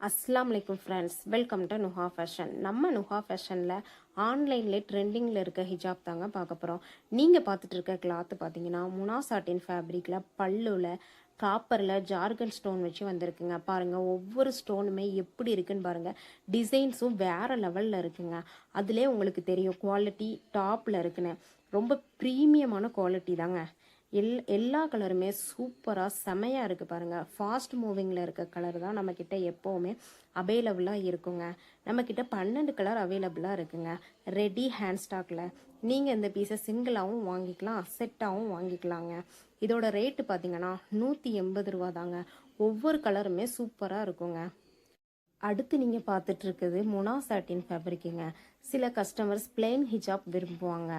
அஸ்ஸலாமு அலைக்கும் friends, welcome to Nuha fashion. நம்ம நுஹா ஃபேஷனில் ஆன்லைனில் ட்ரெண்டிங்கில் இருக்க ஹிஜாப் தாங்க பார்க்க போகிறோம். நீங்கள் பார்த்துட்டு இருக்க கிளாத்து பார்த்தீங்கன்னா முனா சாட்டின் ஃபேப்ரிக்கில் பல்லுவில் காப்பரில் ஜார்கன் ஸ்டோன் வச்சு வந்திருக்குங்க. பாருங்கள், ஒவ்வொரு ஸ்டோனுமே எப்படி இருக்குன்னு பாருங்கள். டிசைன்ஸும் வேறு லெவலில் இருக்குங்க. அதிலே உங்களுக்கு தெரியும் குவாலிட்டி டாப்பில் இருக்குன்னு. ரொம்ப ப்ரீமியமான குவாலிட்டி தாங்க. எல்லா கலருமே சூப்பராக செமையாக இருக்குது பாருங்கள். ஃபாஸ்ட் மூவிங்கில் இருக்க கலர் தான் நம்மக்கிட்ட எப்போவுமே அவைலபிளாக இருக்குங்க. நம்மக்கிட்ட 12 கலர் அவைலபிளாக இருக்குங்க. ரெடி ஹேண்ட் ஸ்டாக்கில் நீங்கள் இந்த பீஸை சிங்கிளாகவும் வாங்கிக்கலாம், செட்டாகவும் வாங்கிக்கலாங்க. இதோட ரேட்டு பார்த்தீங்கன்னா 180 ரூபா தாங்க. ஒவ்வொரு கலருமே சூப்பராக இருக்குங்க. அடுத்து நீங்கள் பார்த்துட்டு இருக்குது முனா சாட்டின் ஃபேப்ரிக்குங்க. சில கஸ்டமர்ஸ் பிளெயின் ஹிஜாப் விரும்புவாங்க.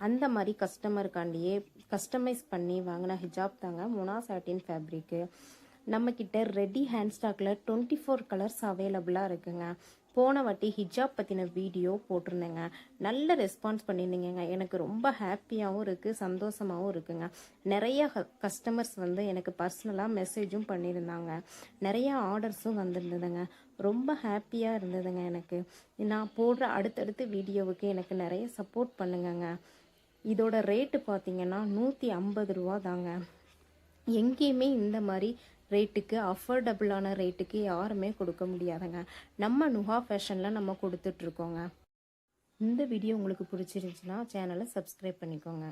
அந்த மாதிரி கஸ்டமருக்காண்டியே கஸ்டமைஸ் பண்ணி வாங்கின ஹிஜாப் தாங்க முனா சாட்டின் ஃபேப்ரிக்கு. நம்மக்கிட்ட ரெடி ஹேண்ட் ஸ்டாக்கில் 24 கலர்ஸ் அவைலபிளாக இருக்குங்க. போன வாட்டி ஹிஜாப் பற்றின வீடியோ போட்டிருந்தேங்க. நல்ல ரெஸ்பான்ஸ் பண்ணியிருந்தீங்க. எனக்கு ரொம்ப ஹாப்பியாகவும் இருக்குது, சந்தோஷமாகவும் இருக்குங்க. நிறைய கஸ்டமர்ஸ் வந்து எனக்கு பர்சனலாக மெசேஜும் பண்ணியிருந்தாங்க. நிறைய ஆர்டர்ஸும் வந்திருந்ததுங்க. ரொம்ப ஹாப்பியாக இருந்ததுங்க. எனக்கு நான் போடுற அடுத்தடுத்த வீடியோவுக்கு எனக்கு நிறைய சப்போர்ட் பண்ணுங்கங்க. இதோட ரேட்டு பார்த்தீங்கன்னா 150 ரூபா தாங்க. எங்கேயுமே இந்த மாதிரி ரேட்டுக்கு அஃபோர்டபுளான ரேட்டுக்கு யாருமே கொடுக்க முடியாதுங்க. நம்ம நுஹா ஃபேஷனில் நம்ம கொடுத்துட்ருக்கோங்க. இந்த வீடியோ உங்களுக்கு பிடிச்சிருந்துச்சுன்னா சேனலை சப்ஸ்கிரைப் பண்ணிக்கோங்க.